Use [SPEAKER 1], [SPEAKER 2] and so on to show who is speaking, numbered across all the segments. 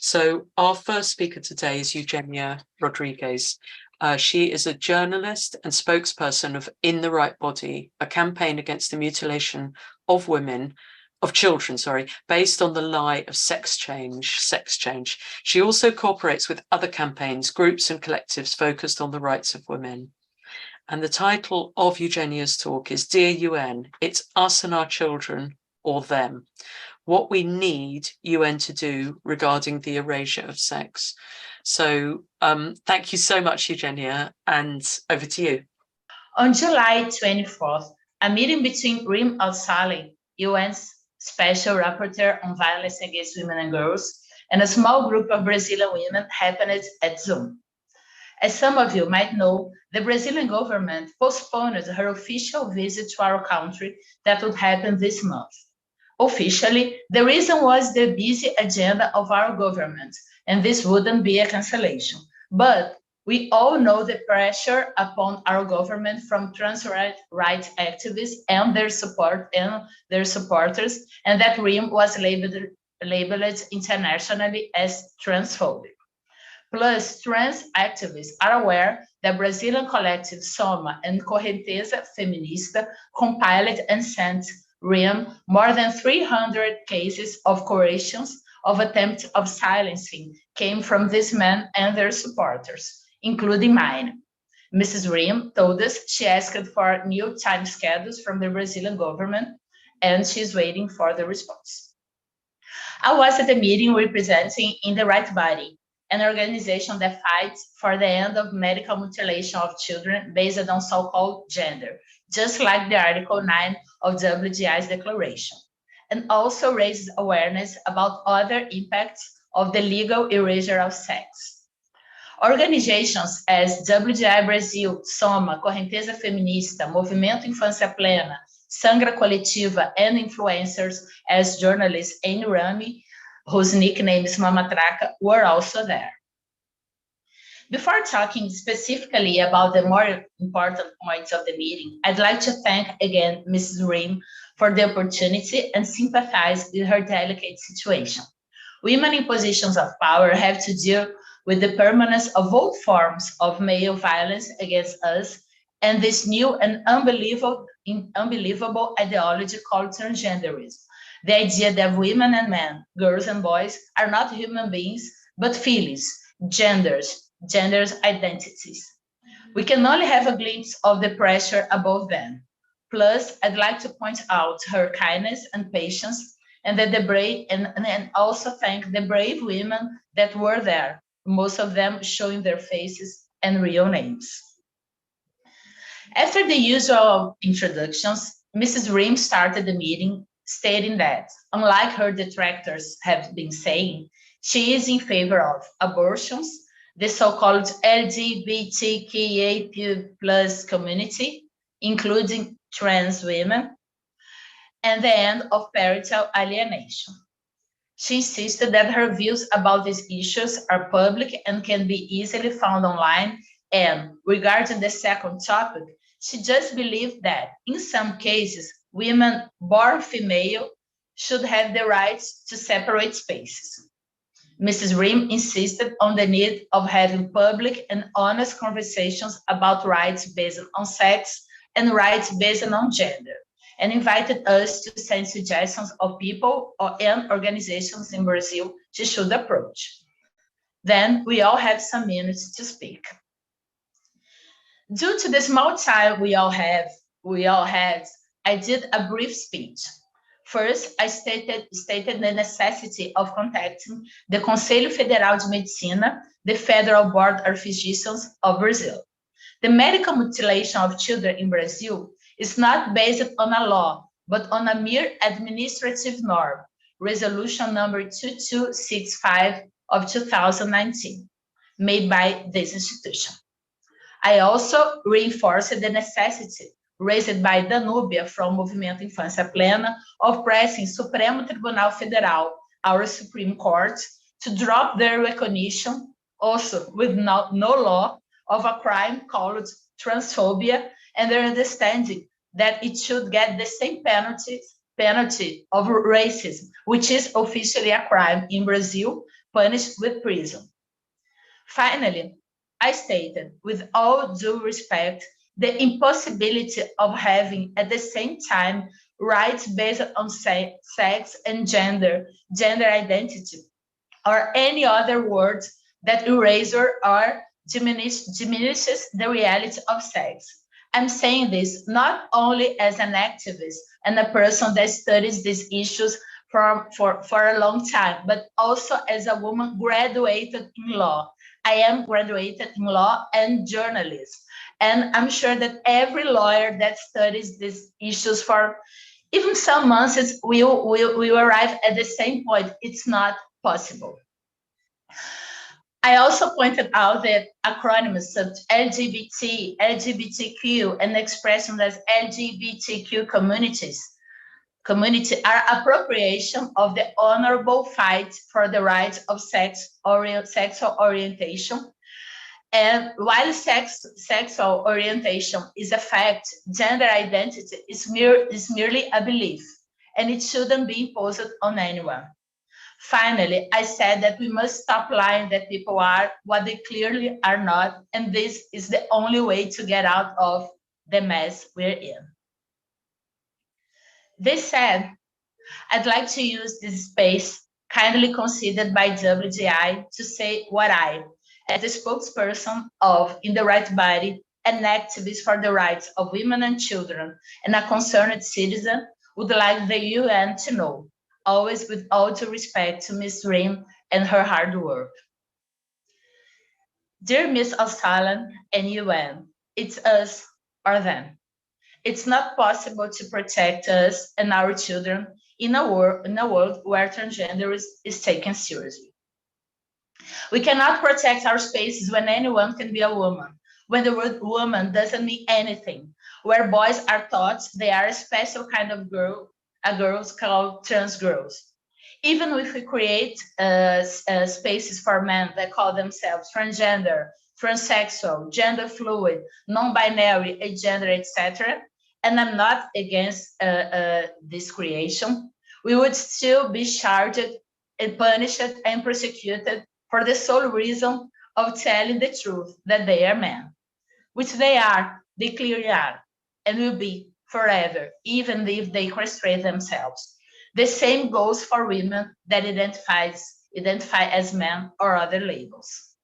[SPEAKER 1] So our first speaker today is Eugenia Rodrigues. She is a journalist and spokesperson of In the Right Body, a campaign against the mutilation of children, based on the lie of sex change. She also cooperates with other campaigns, groups and collectives focused on the rights of women. And the title of Eugenia's talk is Dear UN, It's Us and Our Children or Them. What we need UN to do regarding the erasure of sex. So thank you so much, Eugenia, and over to you.
[SPEAKER 2] On July 24th, a meeting between Rim Al-Saleh, UN's Special Rapporteur on Violence Against Women and Girls, and a small group of Brazilian women happened at Zoom. As some of you might know, the Brazilian government postponed her official visit to our country that would happen this month. Officially, the reason was the busy agenda of our government, and this wouldn't be a cancellation. But we all know the pressure upon our government from trans rights activists and their supporters, and that RIM was labeled internationally as transphobic. Plus, trans activists are aware that Brazilian collective Soma and Correnteza Feminista compiled and sent RIM more than 300 cases of coercions of attempts of silencing came from these men and their supporters, including mine. Mrs. Rim told us she asked for new time schedules from the Brazilian government, and she's waiting for the response. I was at the meeting representing In the Right Body, an organization that fights for the end of medical mutilation of children based on so-called gender, just like the Article 9 of WGI's declaration, and also raises awareness about other impacts of the legal erasure of sex. Organizations as WGI Brasil, Soma, Correnteza Feminista, Movimento Infância Plena, Sangra Coletiva, and influencers as journalist Anne Rami, whose nickname is Mama Traca, were also there. Before talking specifically about the more important points of the meeting, I'd like to thank again Mrs. Rim for the opportunity and sympathize with her delicate situation. Women in positions of power have to deal with the permanence of all forms of male violence against us and this new and unbelievable ideology called transgenderism. The idea that women and men, girls and boys are not human beings, but feelings, genders identities. We can only have a glimpse of the pressure above them. Plus, I'd like to point out her kindness and patience, and that and also thank the brave women that were there, most of them showing their faces and real names. After the usual introductions, Mrs. Rim started the meeting stating that, unlike her detractors have been saying, she is in favor of abortions, the so-called LGBTQIA+ community, including trans women, and the end of parental alienation. She insisted that her views about these issues are public and can be easily found online, and regarding the second topic, she just believed that, in some cases, women born female should have the rights to separate spaces. Mrs. Rim insisted on the need of having public and honest conversations about rights based on sex and rights based on gender, and invited us to send suggestions of people and organizations in Brazil she should approach. Then we all have some minutes to speak. Due to the small time we all had, I did a brief speech. First, I stated the necessity of contacting the Conselho Federal de Medicina, the Federal Board of Physicians of Brazil. The medical mutilation of children in Brazil is not based on a law, but on a mere administrative norm, resolution number 2265 of 2019, made by this institution. I also reinforced the necessity raised by Danúbia from Movimento Infância Plena of pressing Supremo Tribunal Federal, our Supreme Court, to drop their recognition, also with no law, of a crime called transphobia, and their understanding that it should get the same penalty of racism, which is officially a crime in Brazil, punished with prison. Finally, I stated, with all due respect, the impossibility of having at the same time rights based on sex and gender identity, or any other words that erasure or diminishes the reality of sex. I'm saying this not only as an activist and a person that studies these issues for a long time, but also as a woman graduated in law. I am graduated in law and journalism. And I'm sure that every lawyer that studies these issues for even some months will arrive at the same point. It's not possible. I also pointed out that acronyms such as LGBT, LGBTQ, and expressions as LGBTQ community are appropriation of the honorable fight for the rights of sexual orientation. And while sexual orientation is a fact, gender identity is merely a belief, and it shouldn't be imposed on anyone. Finally, I said that we must stop lying that people are what they clearly are not, and this is the only way to get out of the mess we're in. This said, I'd like to use this space, kindly considered by WGI, to say what I, as a spokesperson of In the Right Body, an activist for the rights of women and children, and a concerned citizen, would like the UN to know, always with all due respect to Ms. Rim and her hard work. Dear Ms. Al-Salam and UN, it's us or them. It's not possible to protect us and our children in a world where transgender is taken seriously. We cannot protect our spaces when anyone can be a woman, when the word woman doesn't mean anything, where boys are taught they are a special kind of girls called trans girls. Even if we create spaces for men that call themselves transgender, transsexual, gender fluid, non-binary, agender, etc., and I'm not against this creation, we would still be charged and punished and prosecuted for the sole reason of telling the truth that they are men, which they clearly are, and will be forever, even if they castrate themselves. The same goes for women that identify as men or other labels.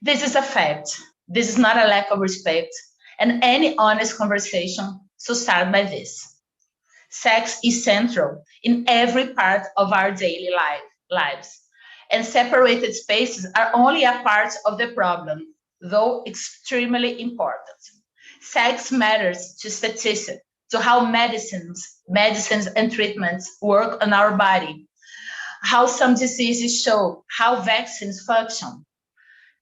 [SPEAKER 2] This is a fact. This is not a lack of respect, and any honest conversation should start by this. Sex is central in every part of our daily lives, and separated spaces are only a part of the problem, though extremely important. Sex matters to statistics, to how medicines and treatments work on our body, how some diseases show, how vaccines function.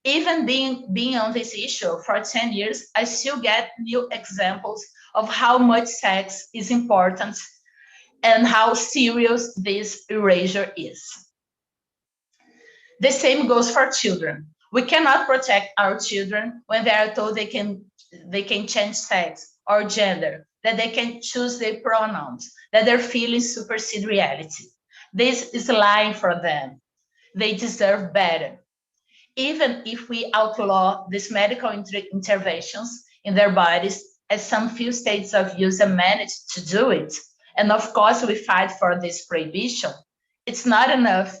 [SPEAKER 2] Even being on this issue for 10 years, I still get new examples of how much sex is important and how serious this erasure is. The same goes for children. We cannot protect our children when they are told they can change sex or gender, that they can choose their pronouns, that their feelings supersede reality. This is lying for them. They deserve better. Even if we outlaw these medical interventions in their bodies, as some few states of USA manage to do it, and of course we fight for this prohibition, it's not enough.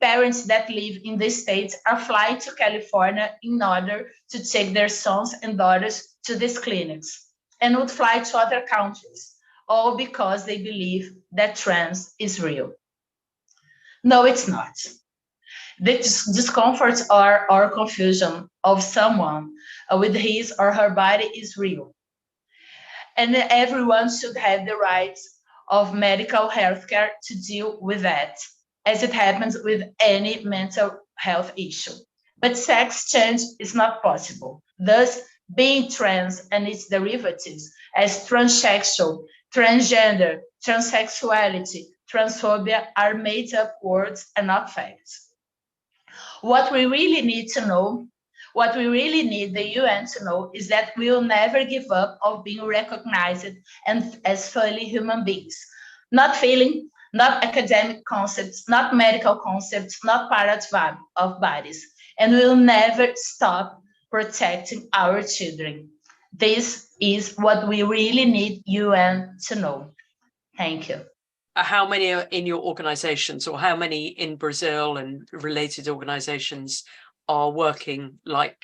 [SPEAKER 2] Parents that live in these states are flying to California in order to take their sons and daughters to these clinics, and would fly to other countries, all because they believe that trans is real. No, it's not. The discomfort or confusion of someone with his or her body is real. And everyone should have the rights of medical health care to deal with that, as it happens with any mental health issue. But sex change is not possible. Thus, being trans and its derivatives as transsexual, transgender, transsexuality, transphobia are made up words and not facts. What we really need to know, what we really need the UN to know, is that we will never give up of being recognized and as fully human beings, not feeling not academic concepts, not medical concepts, not parts of bodies. And we will never stop protecting our children. This is what we really need UN to know. Thank you.
[SPEAKER 1] How many are in your organizations, or how many in Brazil and related organizations are working like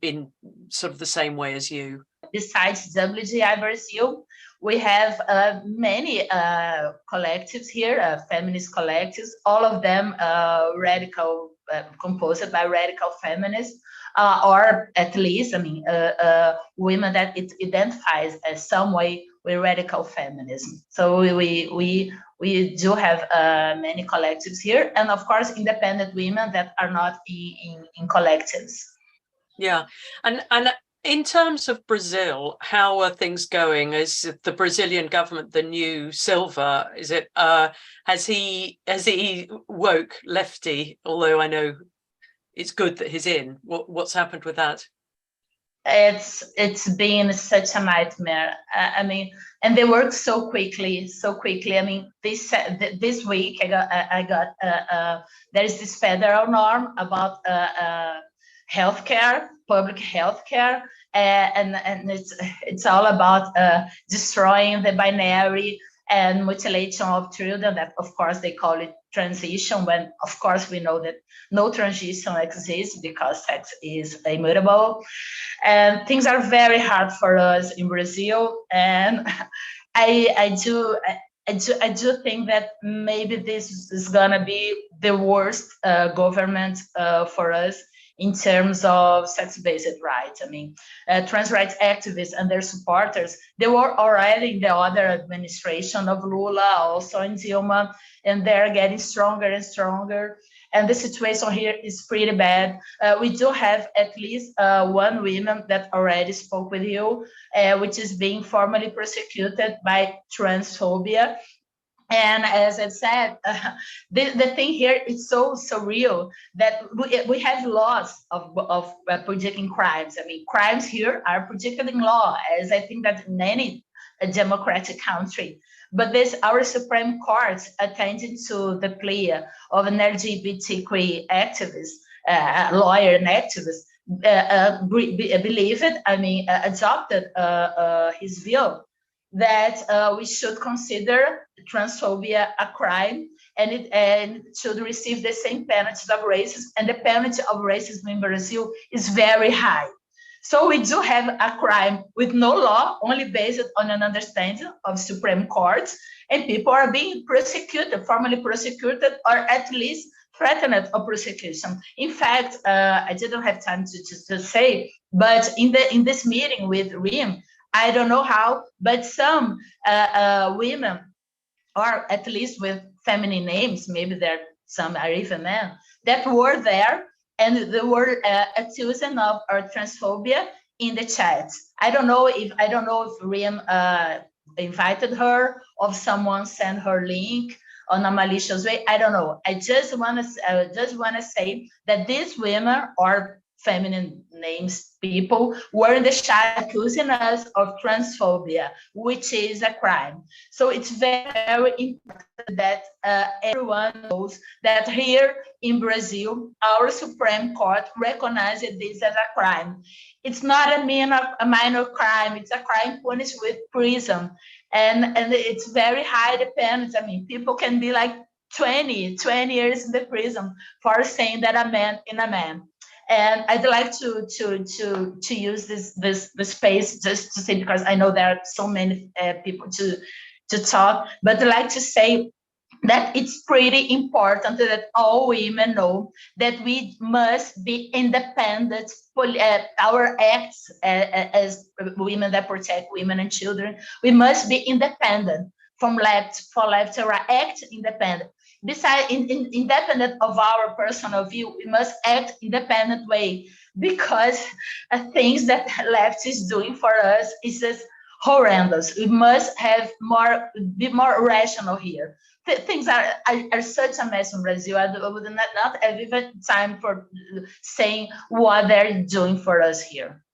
[SPEAKER 1] in sort of the same way as you?
[SPEAKER 2] Besides WGI Brazil, we have many collectives here, feminist collectives, all of them radical, composed by radical feminists, or at least, women that it identifies as some way with radical feminism. So we do have many collectives here, and of course, independent women that are not in collectives.
[SPEAKER 1] Yeah, and in terms of Brazil, how are things going? Is the Brazilian government, the new Silva, is it has he woke lefty? Although I know it's good that he's in. What's happened with that?
[SPEAKER 2] It's been such a nightmare. And they work so quickly. This week I got there is this federal norm about healthcare, public healthcare, and it's all about destroying the binary and mutilation of children. That of course they call it transition, when of course we know that no transition exists because sex is immutable, and things are very hard for us in Brazil. And I do think that maybe this is gonna be the worst government for us in terms of sex-based rights. Trans rights activists and their supporters, they were already in the other administration of Lula, also in Dilma, and they're getting stronger and stronger. And the situation here is pretty bad. We do have at least one woman that already spoke with you, which is being formally prosecuted by transphobia. And as I said, the thing here is so surreal that we have laws of predicting crimes. Crimes here are predicted in law, as I think that in any democratic country. But our Supreme Court, attending to the plea of an LGBTQ activist, lawyer and activist, adopted his view that we should consider transphobia a crime, and it should receive the same penalties of racism. And the penalty of racism in Brazil is very high. So we do have a crime with no law, only based on an understanding of Supreme Court, and people are being prosecuted, formally prosecuted, or at least threatened of prosecution. In fact, I didn't have time to say, but in this meeting with RIM, I don't know how, but some women, or at least with feminine names, maybe some are even men, that were there, and they were accusing of transphobia in the chat. I don't know if RIM invited her, or someone sent her link on a malicious way. I don't know. I just want to say that these women, or feminine names people, were in the chat accusing us of transphobia, which is a crime. So it's very, very important that everyone knows that here in Brazil, our Supreme Court recognizes this as a crime. It's not a minor crime. It's a crime punished with prison. And it's very high the penalty. People can be like 20 years in the prison for saying that a man is a man. And I'd like to use this space just to say, because I know there are so many people to talk, but I'd like to say that it's pretty important that all women know that we must be independent. Our acts as women that protect women and children, we must be independent from left to right, act independent. Besides, independent of our personal view, we must act independent way, because things that left is doing for us is just horrendous. We must be more rational here. Things are such a mess in Brazil. I would not have even time for saying what they're doing for us here.